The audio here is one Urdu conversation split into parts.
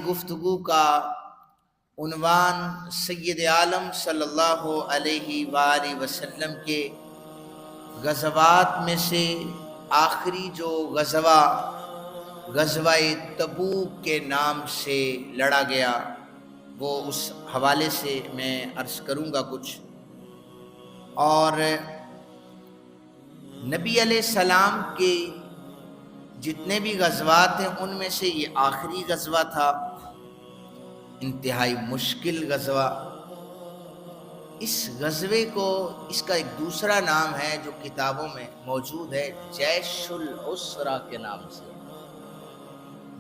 گفتگو کا عنوان سید عالم صلی اللہ علیہ وآلہ وسلم کے غزوات میں سے آخری جو غزوہ تبوک کے نام سے لڑا گیا، وہ اس حوالے سے میں عرض کروں گا کچھ۔ اور نبی علیہ السلام کے جتنے بھی غزوات ہیں ان میں سے یہ آخری غزوہ تھا، انتہائی مشکل غزوہ۔ اس غزوے کو اس کا ایک دوسرا نام ہے جو کتابوں میں موجود ہے، جیش العسرہ کے نام سے۔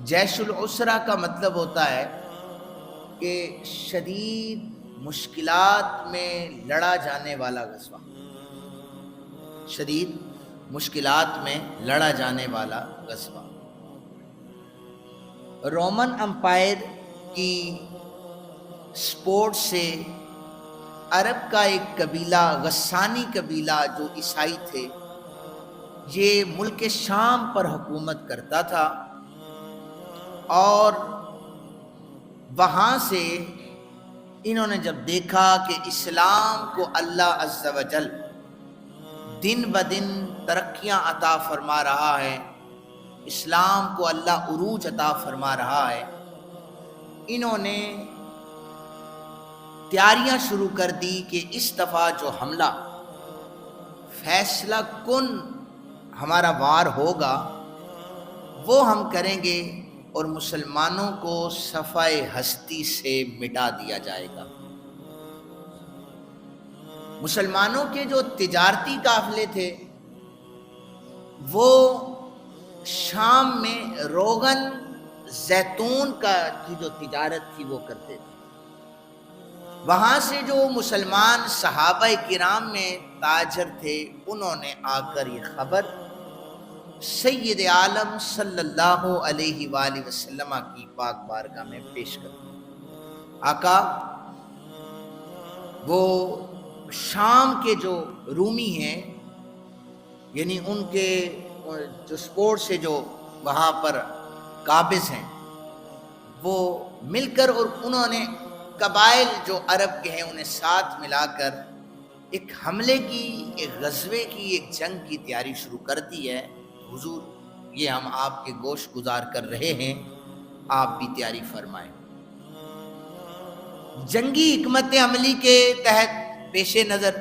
جیش العسرہ کا مطلب ہوتا ہے کہ شدید مشکلات میں لڑا جانے والا غزوہ، شدید مشکلات میں لڑا جانے والا غزوہ۔ رومن امپائر کی سپورٹ سے عرب کا ایک قبیلہ، غسانی قبیلہ جو عیسائی تھے، یہ ملک شام پر حکومت کرتا تھا، اور وہاں سے انہوں نے جب دیکھا کہ اسلام کو اللہ عز و جل دن بدن ترقیاں عطا فرما رہا ہے، اسلام کو اللہ عروج عطا فرما رہا ہے، انہوں نے تیاریاں شروع کر دی کہ اس دفعہ جو حملہ فیصلہ کن ہمارا وار ہوگا وہ ہم کریں گے، اور مسلمانوں کو صفحہ ہستی سے مٹا دیا جائے گا۔ مسلمانوں کے جو تجارتی قافلے تھے وہ شام میں روغن زیتون کی جو تجارت تھی وہ کرتے تھے۔ وہاں سے جو مسلمان صحابہ کرام میں تاجر تھے انہوں نے آ کر یہ خبر سید عالم صلی اللہ علیہ وآلہ وسلم کی پاک بارگاہ میں پیش کر دی۔ آقا، وہ شام کے جو رومی ہیں، یعنی ان کے جو سپورٹ سے جو وہاں پر قابض ہیں، وہ مل کر اور انہوں نے قبائل جو عرب کے ہیں انہیں ساتھ ملا کر ایک حملے کی، ایک غزوے کی، ایک جنگ کی تیاری شروع کر دی ہے۔ حضور، یہ ہم آپ کے گوش گزار کر رہے ہیں، آپ بھی تیاری فرمائیں۔ جنگی حکمت عملی کے تحت پیش نظر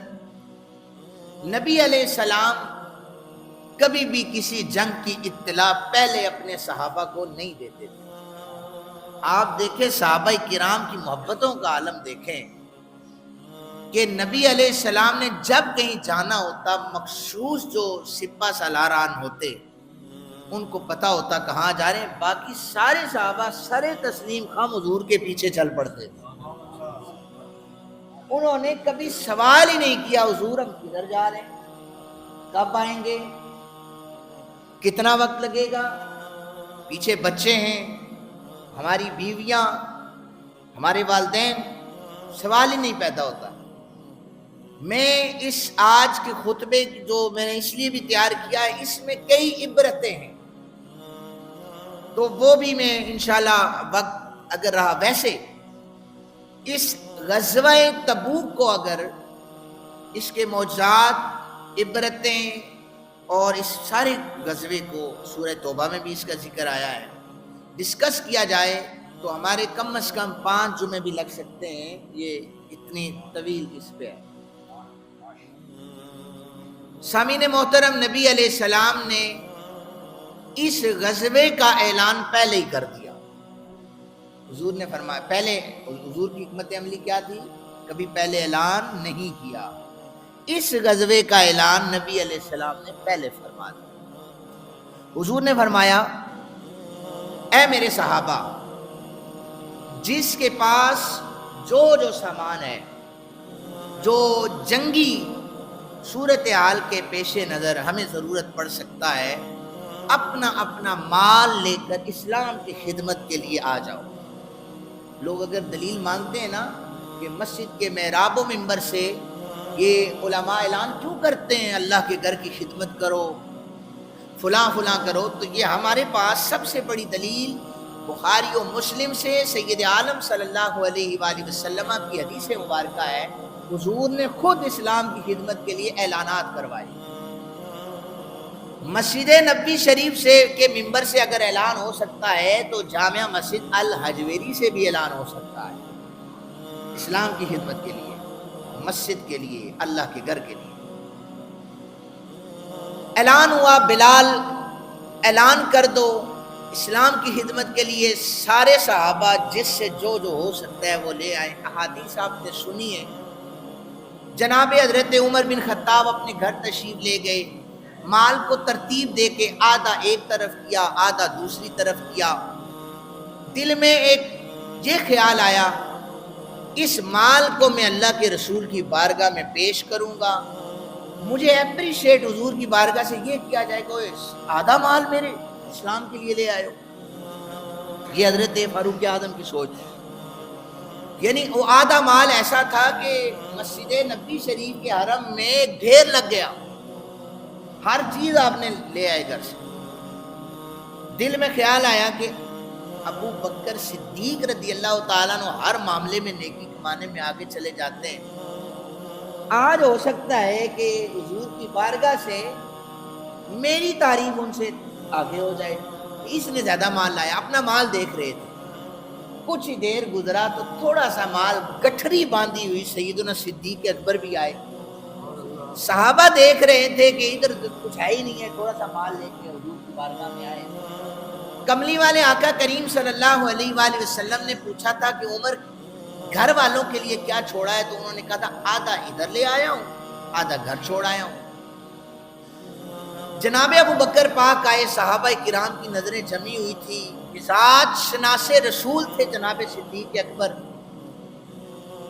نبی علیہ السلام کبھی بھی کسی جنگ کی اطلاع پہلے اپنے صحابہ کو نہیں دیتے تھے۔ آپ دیکھیں صحابہ کرام کی محبتوں کا عالم دیکھیں کہ نبی علیہ السلام نے جب کہیں جانا ہوتا، مخصوص جو سپہ سالاران ہوتے ان کو پتا ہوتا کہاں جا رہے ہیں، باقی سارے صحابہ سر تسلیم خم حضور کے پیچھے چل پڑتے تھے۔ انہوں نے کبھی سوال ہی نہیں کیا حضور ہم کدھر جا رہے ہیں، کب آئیں گے، کتنا وقت لگے گا، پیچھے بچے ہیں، ہماری بیویاں، ہمارے والدین، سوال ہی نہیں پیدا ہوتا۔ میں اس آج کے خطبے جو میں نے اس لیے بھی تیار کیا ہے، اس میں کئی عبرتیں ہیں، تو وہ بھی میں انشاءاللہ وقت اگر رہا، ویسے اس غزوہ تبوک کو اگر اس کے معجزات، عبرتیں اور اس سارے غزوے کو سورہ توبہ میں بھی اس کا ذکر آیا ہے، ڈسکس کیا جائے تو ہمارے کم از کم 5 جمعے بھی لگ سکتے ہیں، یہ اتنی طویل اس پہ ہے۔ سامعین محترم، نبی علیہ السلام نے اس غزوے کا اعلان پہلے ہی کر دیا۔ حضور نے فرمایا، پہلے حضور کی حکمت عملی کیا تھی؟ کبھی پہلے اعلان نہیں کیا۔ اس غزوے کا اعلان نبی علیہ السلام نے پہلے فرما دیا۔ حضور نے فرمایا، اے میرے صحابہ، جس کے پاس جو سامان ہے، جو جنگی صورتحال کے پیش نظر ہمیں ضرورت پڑ سکتا ہے، اپنا اپنا مال لے کر اسلام کی خدمت کے لیے آ جاؤ۔ لوگ اگر دلیل مانگتے ہیں نا کہ مسجد کے محراب و منبر سے یہ علماء اعلان کیوں کرتے ہیں اللہ کے گھر کی خدمت کرو، فلاں فلاں کرو، تو یہ ہمارے پاس سب سے بڑی دلیل بخاری و مسلم سے سید عالم صلی اللہ علیہ وآلہ وسلم کی حدیث مبارکہ ہے، حضور نے خود اسلام کی خدمت کے لیے اعلانات کروائے۔ مسجد نبوی شریف سے کے ممبر سے اگر اعلان ہو سکتا ہے تو جامع مسجد الحجویری سے بھی اعلان ہو سکتا ہے، اسلام کی خدمت کے لیے، مسجد کے لیے، اللہ کے گھر کے لیے۔ اعلان ہوا، بلال اعلان کر دو اسلام کی خدمت کے لیے، سارے صحابہ جس سے جو ہو سکتا ہے وہ لے آئے۔ احادیث آپ نے سنی ہے، جناب حضرت عمر بن خطاب اپنے گھر تشریف لے گئے، مال کو ترتیب دے کے آدھا ایک طرف کیا، آدھا دوسری طرف کیا۔ دل میں ایک یہ خیال آیا، اس مال کو میں اللہ کے رسول کی بارگاہ میں پیش کروں گا، مجھے اپریشیٹ حضور کی بارگاہ سے یہ کیا جائے کہ آدھا مال میرے اسلام کے لیے لے آئے ہو۔ یہ حضرت فاروق اعظم کی سوچ ہے، یعنی وہ آدھا مال ایسا تھا کہ مسجد نبوی شریف کے حرم میں ڈھیر لگ گیا، ہر چیز آپ نے لے آئے گھر سے۔ دل میں خیال آیا کہ ابو بکر صدیق رضی اللہ تعالیٰ عنہ ہر معاملے میں نیکی کمانے میں آگے چلے جاتے ہیں، آج ہو سکتا ہے کہ حضور کی بارگاہ سے میری تعریف ان سے آگے ہو جائے۔ اس نے زیادہ مال لایا، اپنا مال دیکھ رہے تھے، کچھ ہی دیر گزرا تو تھوڑا سا مال گٹھری باندھی ہوئی سیدنا صدیق اکبر بھی آئے۔ صحابہ دیکھ رہے تھے کہ ادھر کچھ ہے ہی نہیں ہے، تھوڑا سا مال لے کے حضور کی بارگاہ میں آئے۔ کملی والے آقا کریم صلی اللہ علیہ وآلہ وسلم نے پوچھا تھا کہ عمر گھر والوں کے لیے کیا چھوڑا ہے، تو انہوں نے کہا تھا آدھا ادھر لے آیا ہوں، آدھا گھر چھوڑ آیا ہوں۔ جناب ابو بکر پاک آئے، صحابہ کرام کی نظریں جمی ہوئی تھی، ذات شناس رسول تھے جناب صدیق اکبر۔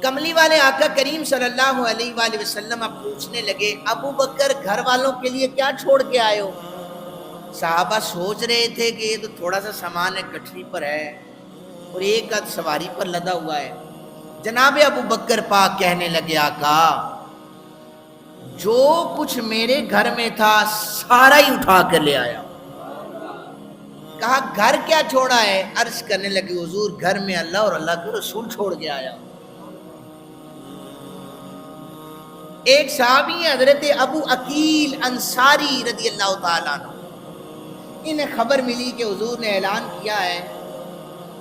کملی والے آقا کریم صلی اللہ علیہ وآلہ وسلم اب پوچھنے لگے، ابو بکر گھر والوں کے لیے کیا چھوڑ کے آئے ہو؟ صحابہ سوچ رہے تھے کہ یہ تو تھوڑا سا سامان ہے، گٹھری پر ہے اور ایک آدھ سواری پر لدا ہوا ہے۔ جناب ابو بکر پاک کہنے لگے، آقا جو کچھ میرے گھر میں تھا سارا ہی اٹھا کر لے آیا۔ کہا گھر کیا چھوڑا ہے؟ عرض کرنے لگے حضور گھر میں اللہ اور اللہ کے رسول چھوڑ کے آیا۔ ایک صحابی حضرت ابو عقیل انصاری رضی اللہ تعالیٰ عنہ، انہیں خبر ملی کہ حضور نے اعلان کیا ہے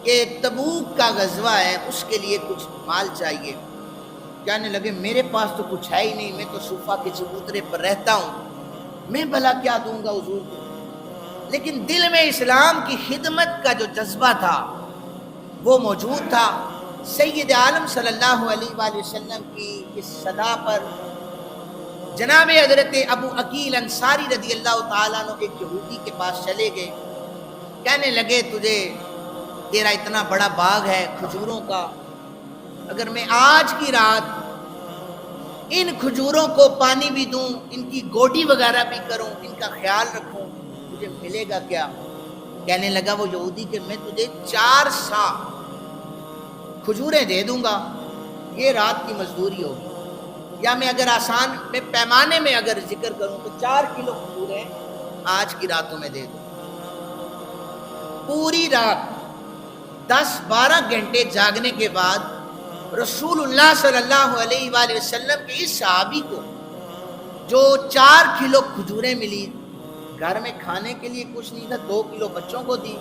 کہ تبوک کا غزوہ ہے، اس کے لیے کچھ مال چاہیے۔ کہنے لگے میرے پاس تو کچھ ہے ہی نہیں، میں تو صوفہ کے چبوترے پر رہتا ہوں، میں بھلا کیا دوں گا حضور کو؟ لیکن دل میں اسلام کی خدمت کا جو جذبہ تھا وہ موجود تھا۔ سید عالم صلی اللہ علیہ وآلہ وسلم کی اس صدا پر جناب حضرت ابو عقیل انصاری رضی اللہ تعالیٰ عنہ ایک یہودی کے پاس چلے گئے، کہنے لگے تجھے تیرا اتنا بڑا باغ ہے کھجوروں کا، اگر میں آج کی رات ان کھجوروں کو پانی بھی دوں، ان کی گوڈی وغیرہ بھی کروں، ان کا خیال رکھوں، مجھے ملے گا کیا؟ کہنے لگا وہ یہودی کہ میں تجھے 4 سا کھجوریں دے دوں گا، یہ رات کی مزدوری ہوگی، یا میں اگر آسان میں پیمانے میں اگر ذکر کروں تو 4 کلو کھجوریں آج کی راتوں میں دے دوں۔ پوری رات 10-12 گھنٹے جاگنے کے بعد رسول اللہ صلی اللہ علیہ وآلہ وسلم کے اس صحابی کو جو 4 کلو کھجوریں ملی، گھر میں کھانے کے لیے کچھ نہیں تھا، 2 کلو بچوں کو دی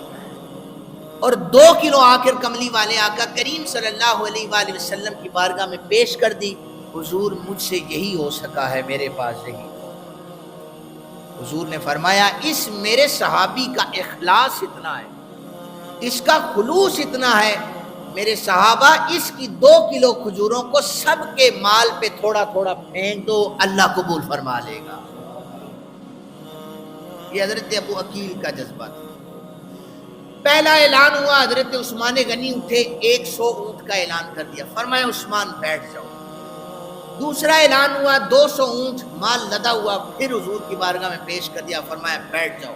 اور 2 کلو آخر کملی والے آقا کریم صلی اللہ علیہ وآلہ وسلم کی بارگاہ میں پیش کر دی۔ حضور مجھ سے یہی ہو سکا ہے، میرے پاس یہی۔ حضور نے فرمایا اس میرے صحابی کا اخلاص اتنا ہے، اس کا خلوص اتنا ہے، میرے صحابہ اس کی 2 کلو کھجوروں کو سب کے مال پہ تھوڑا تھوڑا پھینک دو، اللہ قبول فرما لے گا۔ یہ حضرت ابو عقیل کا جذبہ تھا۔ پہلا اعلان ہوا، حضرت عثمان غنی اٹھے، 100 اونٹ کا اعلان کر دیا، فرمایا عثمان بیٹھ جاؤ۔ دوسرا اعلان ہوا، 200 اونٹ مال لدا ہوا، پھر حضور کی بارگاہ میں پیش کر دیا، فرمایا بیٹھ جاؤ۔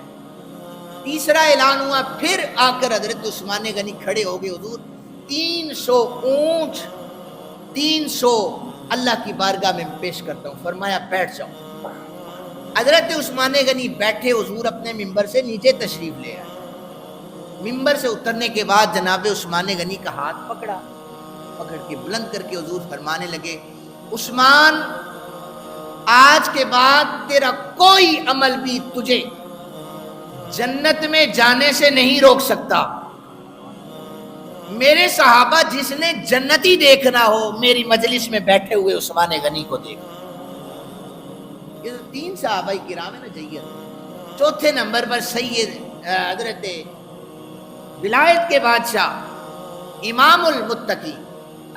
تیسرا اعلان ہوا، پھر آ کر حضرت عثمان غنی کھڑے ہو گئے، حضور 300 اونٹ 300 اللہ کی بارگاہ میں پیش کرتا ہوں، فرمایا بیٹھ جاؤ۔ حضرت عثمان غنی بیٹھے، حضور اپنے منبر سے نیچے تشریف لے آئے۔ منبر سے اترنے کے بعد جناب عثمان غنی کا ہاتھ پکڑ کے بلند کر کے حضور فرمانے لگے، عثمان آج کے بعد تیرا کوئی عمل بھی تجھے جنت میں جانے سے نہیں روک سکتا۔ میرے صحابہ جس نے جنتی دیکھنا ہو میری مجلس میں بیٹھے ہوئے عثمان غنی کو دیکھ۔ یہ 3 صحابہ کرام ہے نا جیت۔ چوتھے نمبر پر سید حضرت ولایت کے بادشاہ امام المتقی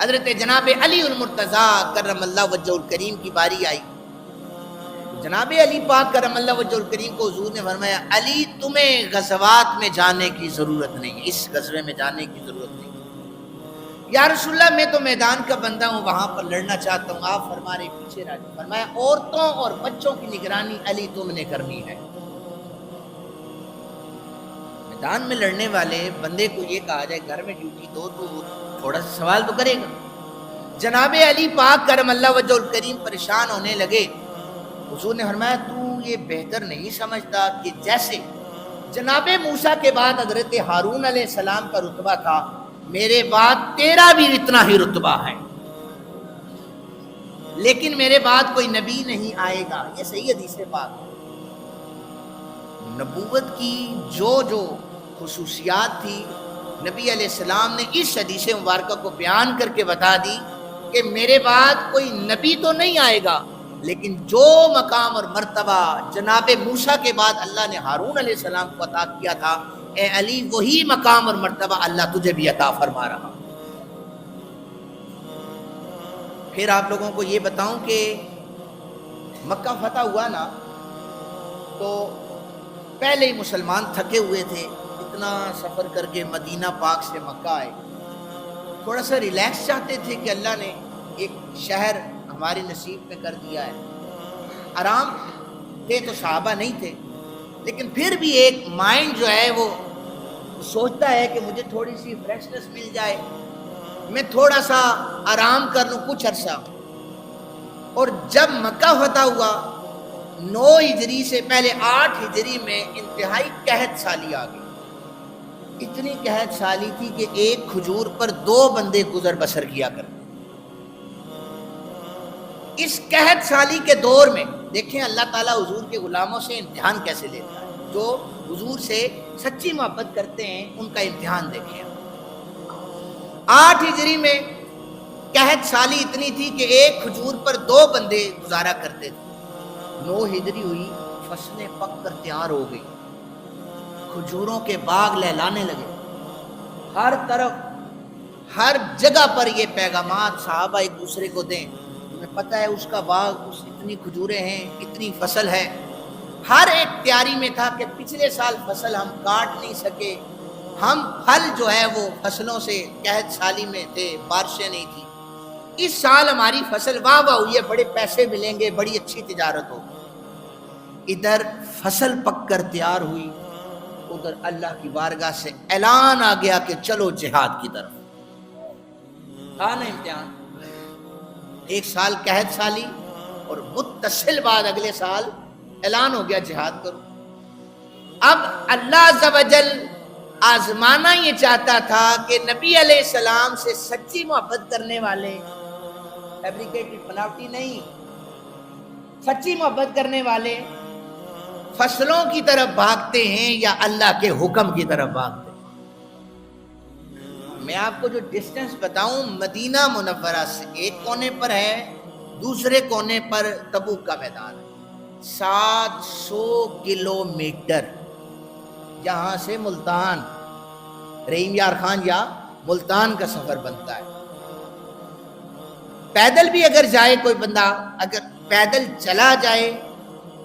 حضرت جناب علی المرتضیٰ کرم اللہ وجہ الکریم کی باری آئی۔ جناب علی پاک کرم اللہ وجہ الکریم کو حضور نے فرمایا، علی تمہیں غزوات میں جانے کی ضرورت نہیں، اس غزوے میں جانے کی ضرورت نہیں۔ یا رسول اللہ میں تو میدان کا بندہ ہوں، وہاں پر لڑنا چاہتا ہوں، آپ فرما رہے پیچھے رہ جاؤ۔ فرمایا عورتوں اور بچوں کی نگرانی علی تم نے کرنی ہے۔ میدان میں لڑنے والے بندے کو یہ کہا جائے گھر میں ڈیوٹی دو تو تھوڑا سا سوال تو کرے گا۔ جناب علی پاک کرم اللہ وجہ الکریم پریشان ہونے لگے۔ حضور نے فرمایا تو یہ بہتر نہیں سمجھتا کہ جیسے جناب موسیٰ کے بعد حضرت ہارون علیہ السلام کا رتبہ تھا، میرے بعد تیرا بھی اتنا ہی رتبہ ہے، لیکن میرے بعد کوئی نبی نہیں آئے گا۔ یہ صحیح حدیث پاک۔ نبوت کی جو خصوصیات تھی نبی علیہ السلام نے اس حدیث مبارکہ کو بیان کر کے بتا دی کہ میرے بعد کوئی نبی تو نہیں آئے گا، لیکن جو مقام اور مرتبہ جناب موسیٰ کے بعد اللہ نے ہارون علیہ السلام کو عطا کیا تھا، اے علی وہی مقام اور مرتبہ اللہ تجھے بھی عطا فرما رہا۔ پھر آپ لوگوں کو یہ بتاؤں کہ مکہ فتح ہوا نا تو پہلے ہی مسلمان تھکے ہوئے تھے، اتنا سفر کر کے مدینہ پاک سے مکہ آئے، تھوڑا سا ریلیکس چاہتے تھے کہ اللہ نے ایک شہر ہماری نصیب میں کر دیا ہے۔ آرام تھے تو صحابہ نہیں تھے، لیکن پھر بھی ایک مائنڈ جو ہے وہ سوچتا ہے کہ مجھے تھوڑی سی فریشنس مل جائے، میں تھوڑا سا آرام کر لوں کچھ عرصہ۔ اور جب مکہ فتح ہوا 9 ہجری سے پہلے 8 ہجری میں انتہائی قحط سالی آ گئی۔ اتنی قحط سالی تھی کہ ایک کھجور پر 2 بندے گزر بسر کیا کرتے۔ اس قحط سالی کے دور میں دیکھیں اللہ تعالیٰ حضور کے غلاموں سے امتحان کیسے لیتا ہے، جو حضور سے سچی محبت کرتے ہیں ان کا امتحان دیکھیں۔ 8 ہجری میں قحط سالی اتنی تھی کہ ایک کھجور پر 2 بندے گزارا کرتے تھے۔ 9 ہجری ہوئی، فصلیں پک کر تیار ہو گئی، کھجوروں کے باغ لہلانے لگے، ہر طرف ہر جگہ پر یہ پیغامات صحابہ ایک دوسرے کو دیں، تمہیں پتہ ہے اس کا باغ، اس اتنی کھجوریں ہیں، اتنی فصل ہے۔ ہر ایک تیاری میں تھا کہ پچھلے سال فصل ہم کاٹ نہیں سکے، ہم پھل جو ہے وہ فصلوں سے قحط سالی میں تھے، بارشیں نہیں تھی، اس سال ہماری فصل واہ واہ ہوئی ہے، بڑے پیسے ملیں گے، بڑی اچھی تجارت ہوگی۔ ادھر فصل پک کر تیار ہوئی، ادھر اللہ کی بارگاہ سے اعلان آ گیا کہ چلو جہاد کی طرف۔ تھا نا امتحان، 1 سال قحط سالی اور متصل بعد اگلے سال اعلان ہو گیا جہاد کرو۔ اب اللہ عز و جل آزمانا یہ چاہتا تھا کہ نبی علیہ السلام سے سچی محبت کرنے والے، فیبریکیٹڈ بناوٹی نہیں، سچی محبت کرنے والے فصلوں کی طرف بھاگتے ہیں یا اللہ کے حکم کی طرف بھاگتے ہیں۔ میں آپ کو جو ڈسٹنس بتاؤں، مدینہ منورہ سے ایک کونے پر ہے، دوسرے کونے پر تبوک کا میدان ہے، 700 کلومیٹر یہاں سے ملتان، رحیم یار خان یا ملتان کا سفر بنتا ہے۔ پیدل بھی اگر جائے کوئی بندہ، اگر پیدل چلا جائے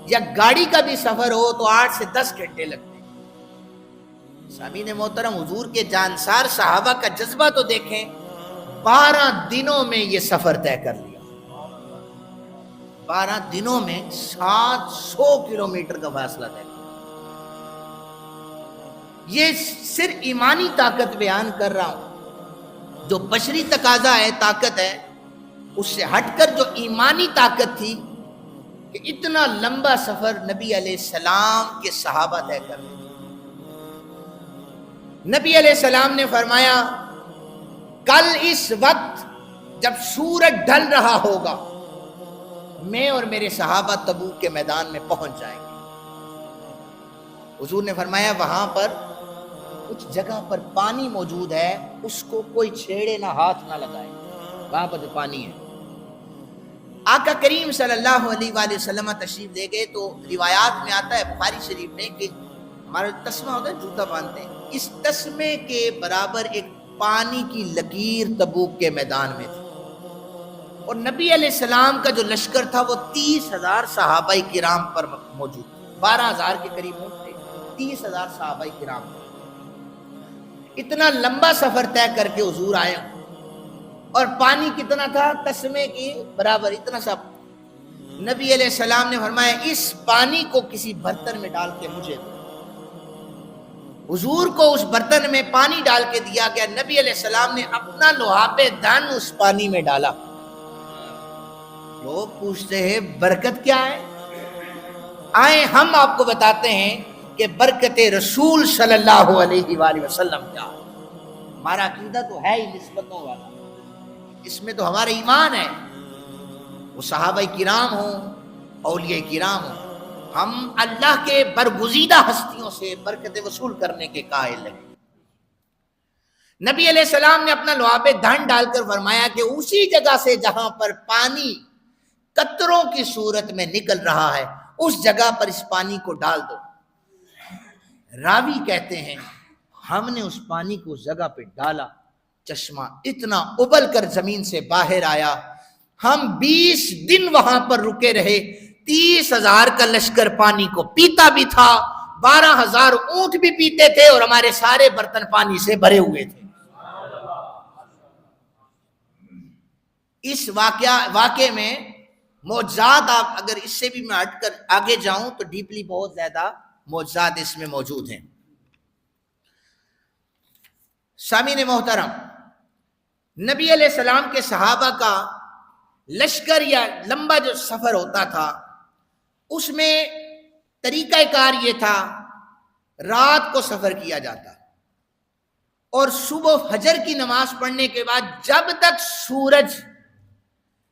یا گاڑی کا بھی سفر ہو تو 8 سے 10 گھنٹے لگتے ہیں۔ سامعین محترم، حضور کے جانسار صحابہ کا جذبہ تو دیکھیں، 12 دنوں میں یہ سفر طے کر لیا، 12 دنوں میں 700 کلومیٹر کا فاصلہ طے کر لیا۔ یہ صرف ایمانی طاقت بیان کر رہا ہوں، جو بشری تقاضا ہے، طاقت ہے، اس سے ہٹ کر جو ایمانی طاقت تھی کہ اتنا لمبا سفر نبی علیہ السلام کے صحابہ طے کر لیں۔ نبی علیہ السلام نے فرمایا کل اس وقت جب سورج ڈھل رہا ہوگا میں اور میرے صحابہ تبوک کے میدان میں پہنچ جائیں گے۔ حضور نے فرمایا وہاں پر کچھ جگہ پر پانی موجود ہے، اس کو کوئی چھیڑے نہ، ہاتھ نہ لگائے، وہاں پر جو پانی ہے۔ آقا کریم صلی اللہ علیہ وآلہ وسلم تشریف لے گئے تو روایات میں آتا ہے بخاری شریف میں کہ ہمارا تسمہ ہوتا ہے، جوتا باندھتے ہیں، اس تسمے کے برابر ایک پانی کی لکیر تبوک کے میدان میں تھی، اور نبی علیہ السلام کا جو لشکر تھا وہ 30,000 صحابہ کرام پر موجود تھے، 12,000 کے قریب اونٹ تھے، 30,000 صحابہ کرام تھے۔ اتنا لمبا سفر طے کر کے حضور آئے، اور پانی کتنا تھا؟ تسمے کی برابر، اتنا سا۔ نبی علیہ السلام نے فرمایا اس پانی کو کسی برتن میں ڈال کے مجھے دو۔ حضور کو اس برتن میں پانی ڈال کے دیا گیا، نبی علیہ السلام نے اپنا لحاف دھن اس پانی میں ڈالا۔ لوگ پوچھتے ہیں برکت کیا ہے؟ آئیں ہم آپ کو بتاتے ہیں کہ برکت رسول صلی اللہ علیہ وآلہ وسلم کیا ہے۔ ہمارا عقیدہ تو ہے ہی نسبتوں والا، اس میں تو ہمارا ایمان ہے، وہ صحابہ کرام ہوں، اولیاء کرام ہوں، ہم اللہ کے برگزیدہ ہستیوں سے برکت وصول کرنے کے قائل ہیں۔ نبی علیہ السلام نے اپنا لعاب دھن ڈال کر فرمایا کہ اسی جگہ سے جہاں پر پانی قطروں کی صورت میں نکل رہا ہے اس جگہ پر اس پانی کو ڈال دو۔ راوی کہتے ہیں ہم نے اس پانی کو اس جگہ پہ ڈالا، چشمہ اتنا ابل کر زمین سے باہر آیا، ہم 20 دن وہاں پر رکے رہے، 30,000 کا لشکر پانی کو پیتا بھی تھا، 12,000 اونٹ بھی پیتے تھے، اور ہمارے سارے برتن پانی سے بھرے ہوئے تھے۔ اس واقعے میں معجزات، آپ اگر اس سے بھی میں ہٹ کر آگے جاؤں تو ڈیپلی بہت زیادہ معجزات اس میں موجود ہیں۔ سامعین محترم، نبی علیہ السلام کے صحابہ کا لشکر یا لمبا جو سفر ہوتا تھا اس میں طریقہ کار یہ تھا رات کو سفر کیا جاتا اور صبح فجر کی نماز پڑھنے کے بعد جب تک سورج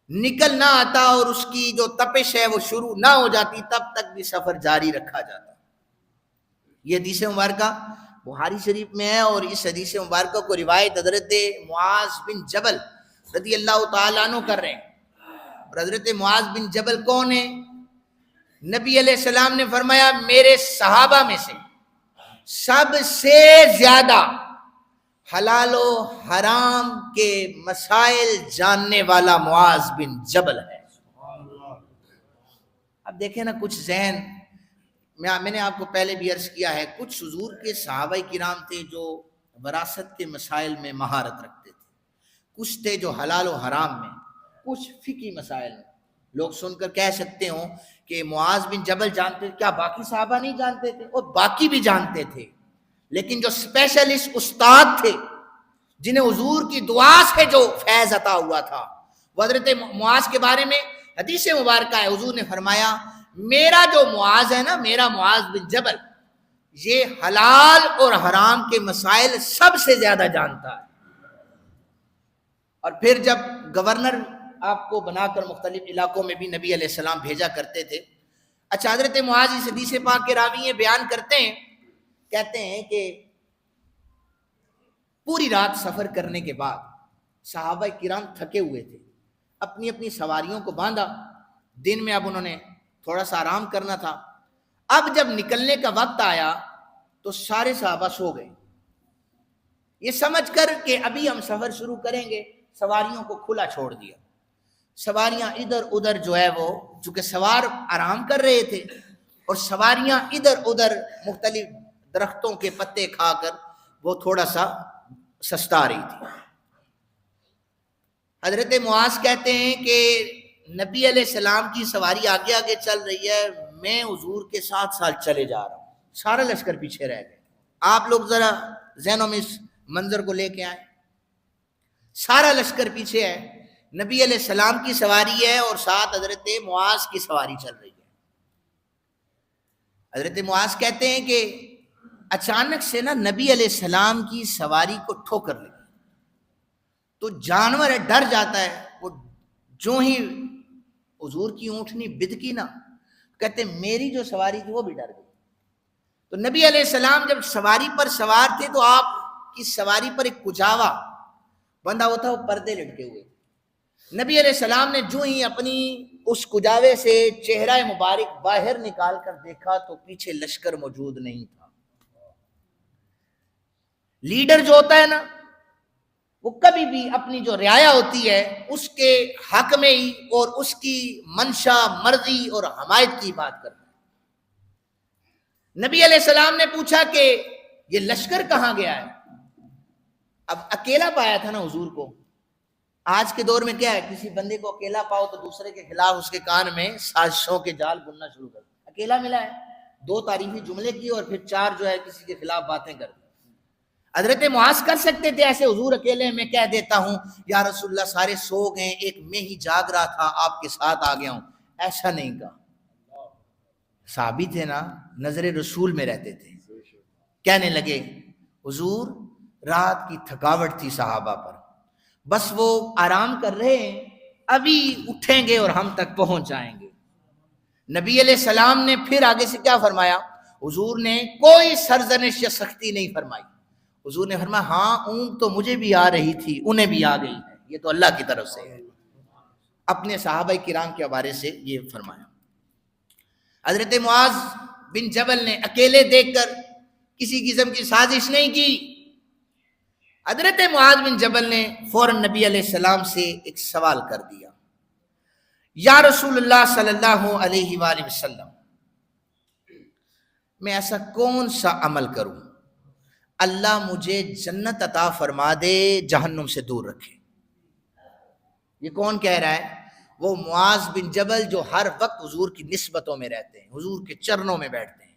نکل نہ آتا اور اس کی جو تپش ہے وہ شروع نہ ہو جاتی تب تک بھی سفر جاری رکھا جاتا۔ یہ حدیث مبارکہ بخاری شریف میں ہے، اور اس حدیث مبارکہ کو روایت حضرت معاذ بن جبل رضی اللہ تعالیٰ عنہ کر رہے ہیں۔ اور حضرت معاذ بن جبل کون ہے؟ نبی علیہ السلام نے فرمایا میرے صحابہ میں سے سب سے زیادہ حلال و حرام کے مسائل جاننے والا معاذ بن جبل ہے۔ اب دیکھیں نا، کچھ ذہن میں نے آپ کو پہلے بھی عرض کیا ہے، کچھ حضور کے صحابہ کرام تھے جو وراثت کے مسائل میں مہارت رکھتے تھے، کچھ تھے جو حلال و حرام میں، کچھ فقہی مسائل میں۔ لوگ سن کر کہہ سکتے ہوں کہ معاذ بن جبل جانتے، کیا باقی صحابہ نہیں جانتے تھے؟ اور باقی بھی جانتے تھے، لیکن جو اسپیشلسٹ استاد تھے جنہیں حضور کی دعا سے جو فیض عطا ہوا تھا، وہ حضرت معاذ کے بارے میں حدیث مبارکہ ہے، حضور نے فرمایا میرا جو معاذ ہے نا، میرا معاذ بن جبل یہ حلال اور حرام کے مسائل سب سے زیادہ جانتا ہے۔ اور پھر جب گورنر آپ کو بنا کر مختلف علاقوں میں بھی نبی علیہ السلام بھیجا کرتے تھے۔ اچھا، حضرت معاذ اس حدیث پاک کے راوی یہ بیان کرتے ہیں، کہتے ہیں کہ پوری رات سفر کرنے کے بعد صحابہ کرام تھکے ہوئے تھے، اپنی اپنی سواریوں کو باندھا، دن میں اب انہوں نے تھوڑا سا آرام کرنا تھا۔ اب جب نکلنے کا وقت آیا تو سارے صحابہ سو گئے، یہ سمجھ کر کہ ابھی ہم سفر شروع کریں گے، سواریوں کو کھلا چھوڑ دیا۔ سواریاں ادھر ادھر جو ہے وہ، چونکہ سوار آرام کر رہے تھے اور سواریاں ادھر ادھر مختلف درختوں کے پتے کھا کر وہ تھوڑا سا سستا رہی تھی۔ حضرت معاذ کہتے ہیں کہ نبی علیہ السلام کی سواری آگے آگے چل رہی ہے، میں حضور کے ساتھ ساتھ چلے جا رہا ہوں، سارا لشکر پیچھے رہ گئے۔ آپ لوگ ذرا ذہنوں میں اس منظر کو لے کے آئیں، سارا لشکر پیچھے ہے، نبی علیہ السلام کی سواری ہے اور ساتھ حضرت معاذ کی سواری چل رہی ہے۔ حضرت معاذ کہتے ہیں کہ اچانک سے نا نبی علیہ السلام کی سواری کو ٹھوکر لگی، تو جانور ہے ڈر جاتا ہے، وہ جو ہی حضور کی اونٹنی بدکی نا، کہتے میری جو سواری تھی وہ بھی ڈر گئی۔ تو نبی علیہ السلام جب سواری پر سوار تھے تو آپ کی سواری پر ایک کجاوا بندھا ہوا تھا، وہ پردے لٹکے ہوئے۔ نبی علیہ السلام نے جو ہی اپنی اس کجاوے سے چہرہ مبارک باہر نکال کر دیکھا تو پیچھے لشکر موجود نہیں تھا۔ لیڈر جو ہوتا ہے نا، وہ کبھی بھی اپنی جو رعایا ہوتی ہے اس کے حق میں ہی اور اس کی منشا، مرضی اور حمایت کی بات کرتا ہے۔ نبی علیہ السلام نے پوچھا کہ یہ لشکر کہاں گیا ہے؟ اب اکیلا پایا تھا نا حضور کو۔ آج کے دور میں کیا ہے، کسی بندے کو اکیلا پاؤ تو دوسرے کے خلاف اس کے کان میں سازشوں کے جال بننا شروع کر دیں۔ اکیلا ملا ہے، 2 تعریفی جملے کی اور پھر 4 جو ہے کسی کے خلاف باتیں کر دی۔ حضرت معاذ کر سکتے تھے ایسے، حضور اکیلے میں کہہ دیتا ہوں یا رسول اللہ سارے سو گئے، ایک میں ہی جاگ رہا تھا، آپ کے ساتھ آ گیا ہوں، ایسا نہیں کہا۔ صحابی تھے نا، نظر رسول میں رہتے تھے۔ کہنے لگے حضور رات کی تھکاوٹ تھی صحابہ پر، بس وہ آرام کر رہے ہیں، ابھی اٹھیں گے اور ہم تک پہنچ جائیں گے۔ نبی علیہ السلام نے پھر آگے سے کیا فرمایا؟ حضور نے کوئی سرزنش یا سختی نہیں فرمائی۔ حضور نے فرمایا ہاں اونگ تو مجھے بھی آ رہی تھی، انہیں بھی آ گئی ہے، یہ تو اللہ کی طرف سے ہے۔ اپنے صحابہ کرام کے حوالے سے یہ فرمایا۔ حضرت معاذ بن جبل نے اکیلے دیکھ کر کسی قسم کی سازش نہیں کی۔ حضرت معاذ بن جبل نے فوراً نبی علیہ السلام سے ایک سوال کر دیا، یا رسول اللہ صلی اللہ علیہ وآلہ وسلم، میں ایسا کون سا عمل کروں اللہ مجھے جنت عطا فرما دے، جہنم سے دور رکھے؟ یہ کون کہہ رہا ہے؟ وہ معاذ بن جبل جو ہر وقت حضور کی نسبتوں میں رہتے ہیں، حضور کے چرنوں میں بیٹھتے ہیں،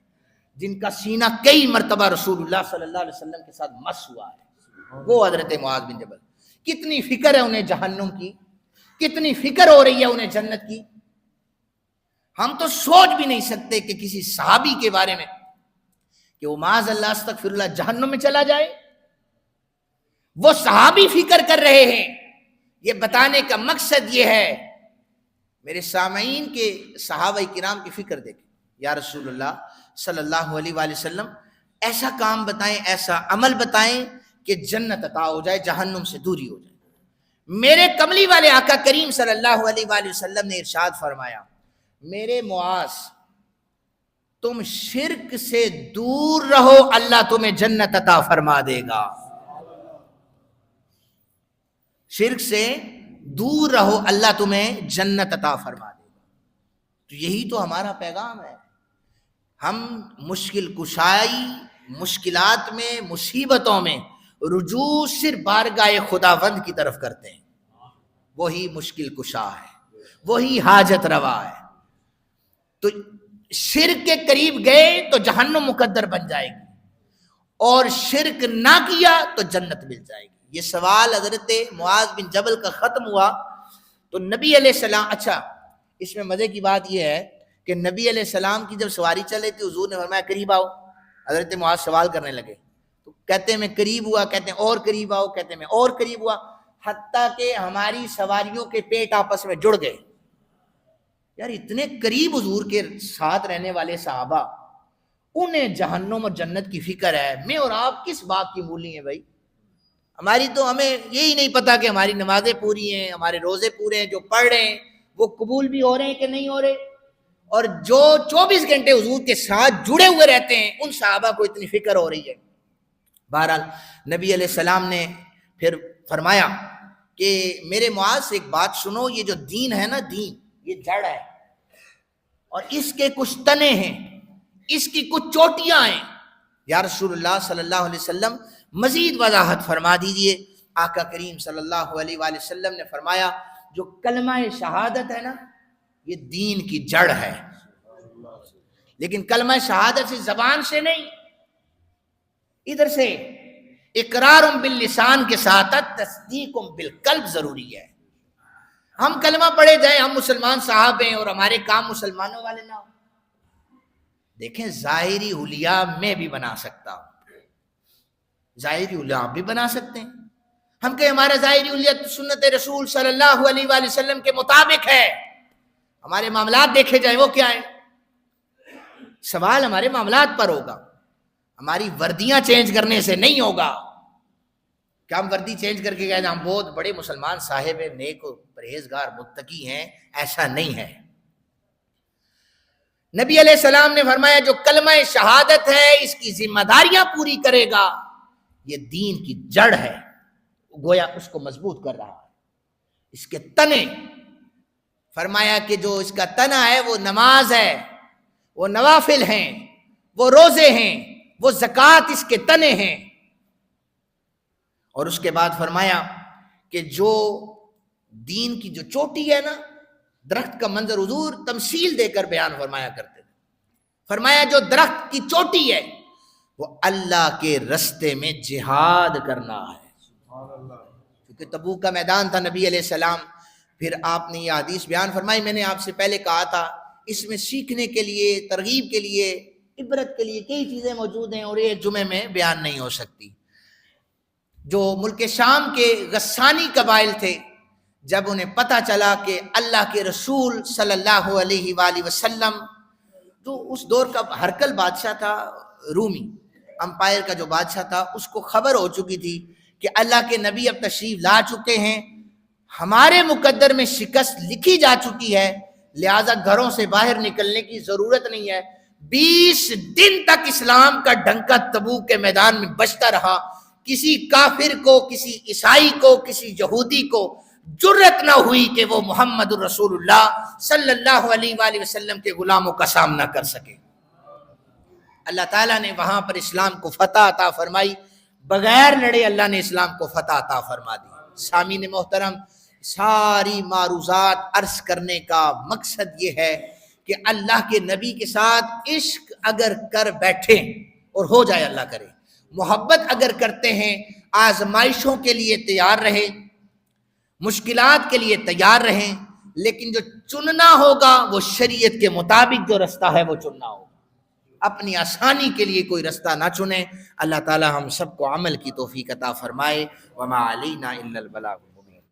جن کا سینہ کئی مرتبہ رسول اللہ صلی اللہ علیہ وسلم کے ساتھ مس ہوا ہے، وہ حضرت معاذ بن جبل۔ کتنی فکر ہے انہیں جہنم کی، کتنی فکر ہو رہی ہے انہیں جنت کی۔ ہم تو سوچ بھی نہیں سکتے کہ کسی صحابی کے بارے میں کہ وہ معاذ اللہ استغفر اللہ جہنم میں چلا جائے۔ وہ صحابی فکر کر رہے ہیں۔ یہ بتانے کا مقصد یہ ہے میرے سامعین کے صحابہ کرام کی فکر دیکھیں، یا رسول اللہ صلی اللہ علیہ وآلہ وسلم ایسا کام بتائیں، ایسا عمل بتائیں کہ جنت عطا ہو جائے، جہنم سے دوری ہو جائے۔ میرے کملی والے آقا کریم صلی اللہ علیہ وآلہ وسلم نے ارشاد فرمایا، میرے معاذ تم شرک سے دور رہو، اللہ تمہیں جنت عطا فرما دے گا۔ شرک سے دور رہو، اللہ تمہیں جنت عطا فرما دے گا۔ تو یہی تو ہمارا پیغام ہے۔ ہم مشکل کشائی، مشکلات میں، مصیبتوں میں رجوع صرف بارگاہ خداوند کی طرف کرتے ہیں، وہی مشکل کشا ہے، وہی حاجت روا ہے۔ تو شرک کے قریب گئے تو جہنم مقدر بن جائے گی، اور شرک نہ کیا تو جنت مل جائے گی۔ یہ سوال حضرت معاذ بن جبل کا ختم ہوا تو نبی علیہ السلام، اچھا اس میں مزے کی بات یہ ہے کہ نبی علیہ السلام کی جب سواری چلے تھی، حضور نے فرمایا قریب آؤ۔ حضرت معاذ سوال کرنے لگے تو کہتے ہیں میں قریب ہوا، کہتے ہیں اور قریب آؤ، کہتے ہیں میں اور قریب ہوا، حتیٰ کہ ہماری سواریوں کے پیٹ آپس میں جڑ گئے۔ یار اتنے قریب حضور کے ساتھ رہنے والے صحابہ، انہیں جہنم اور جنت کی فکر ہے، میں اور آپ کس بات کی مولی ہیں بھائی؟ ہماری تو ہمیں یہی نہیں پتا کہ ہماری نمازیں پوری ہیں، ہمارے روزے پورے ہیں، جو پڑھ رہے ہیں وہ قبول بھی ہو رہے ہیں کہ نہیں ہو رہے، اور جو 24 گھنٹے حضور کے ساتھ جڑے ہوئے رہتے ہیں ان صحابہ کو اتنی فکر ہو رہی ہے۔ بہرحال نبی علیہ السلام نے پھر فرمایا کہ میرے معاذ سے ایک بات سنو، یہ جو دین ہے نا، دین یہ جڑ ہے اور اس کے کچھ تنے ہیں، اس کی کچھ چوٹیاں ہیں۔ یا رسول اللہ صلی اللہ علیہ وسلم مزید وضاحت فرما دیجئے۔ آقا کریم صلی اللہ علیہ وآلہ وسلم نے فرمایا جو کلمہ شہادت ہے نا، یہ دین کی جڑ ہے، لیکن کلمہ شہادت سے زبان سے نہیں، ادھر سے اقرار باللسان کے ساتھ تصدیق بالقلب ضروری ہے۔ ہم کلمہ پڑھے جائیں، ہم مسلمان صاحب ہیں اور ہمارے کام مسلمانوں والے نہ ہوں۔ دیکھیں ظاہری حلیہ میں بھی بنا سکتا ہوں، ظاہری حلیہ آپ بھی بنا سکتے ہیں. ہم کہ ہمارا ظاہری حلیہ سنت رسول صلی اللہ علیہ وآلہ وسلم کے مطابق ہے، ہمارے معاملات دیکھے جائیں وہ کیا ہیں. سوال ہمارے معاملات پر ہوگا، ہماری وردیاں چینج کرنے سے نہیں ہوگا کہ ہم وردی چینج کر کے گئے ہم بہت بڑے مسلمان صاحب ہیں، نیک پرہیزگار متقی ہیں. ایسا نہیں ہے. نبی علیہ السلام نے فرمایا جو کلمہ شہادت ہے اس کی ذمہ داریاں پوری کرے گا یہ دین کی جڑ ہے، گویا اس کو مضبوط کر رہا ہے. اس کے تنے، فرمایا کہ جو اس کا تنا ہے وہ نماز ہے، وہ نوافل ہیں، وہ روزے ہیں، وہ زکوٰۃ اس کے تنے ہیں. اور اس کے بعد فرمایا کہ جو دین کی جو چوٹی ہے نا، درخت کا منظر حضور تمثیل دے کر بیان فرمایا کرتے تھے. فرمایا جو درخت کی چوٹی ہے وہ اللہ کے رستے میں جہاد کرنا ہے. کیونکہ تبوک کا میدان تھا نبی علیہ السلام. پھر آپ نے یہ حدیث بیان فرمائی، میں نے آپ سے پہلے کہا تھا اس میں سیکھنے کے لیے، ترغیب کے لیے، عبرت کے لیے کئی چیزیں موجود ہیں اور یہ جمعے میں بیان نہیں ہو سکتی. جو ملک شام کے غسانی قبائل تھے، جب انہیں پتہ چلا کہ اللہ کے رسول صلی اللہ علیہ وآلہ وسلم، جو اس دور کا ہرکل بادشاہ تھا، رومی امپائر کا جو بادشاہ تھا، اس کو خبر ہو چکی تھی کہ اللہ کے نبی اب تشریف لا چکے ہیں، ہمارے مقدر میں شکست لکھی جا چکی ہے، لہذا گھروں سے باہر نکلنے کی ضرورت نہیں ہے. 20 دن تک اسلام کا ڈنکا تبوک کے میدان میں بجتا رہا. کسی کافر کو، کسی عیسائی کو، کسی یہودی کو جرت نہ ہوئی کہ وہ محمد الرسول اللہ صلی اللہ علیہ وآلہ وسلم کے غلاموں کا سامنا کر سکے. اللہ تعالیٰ نے وہاں پر اسلام کو فتح عطا فرمائی، بغیر لڑے اللہ نے اسلام کو فتح عطا فرما دی. سامعین محترم، ساری معروضات عرض کرنے کا مقصد یہ ہے کہ اللہ کے نبی کے ساتھ عشق اگر کر بیٹھیں، اور ہو جائے اللہ کرے، محبت اگر کرتے ہیں، آزمائشوں کے لیے تیار رہیں، مشکلات کے لیے تیار رہیں، لیکن جو چننا ہوگا وہ شریعت کے مطابق جو رستہ ہے وہ چننا ہوگا. اپنی آسانی کے لیے کوئی رستہ نہ چنیں. اللہ تعالی ہم سب کو عمل کی توفیق عطا فرمائے. وما علینا الا البلاغ.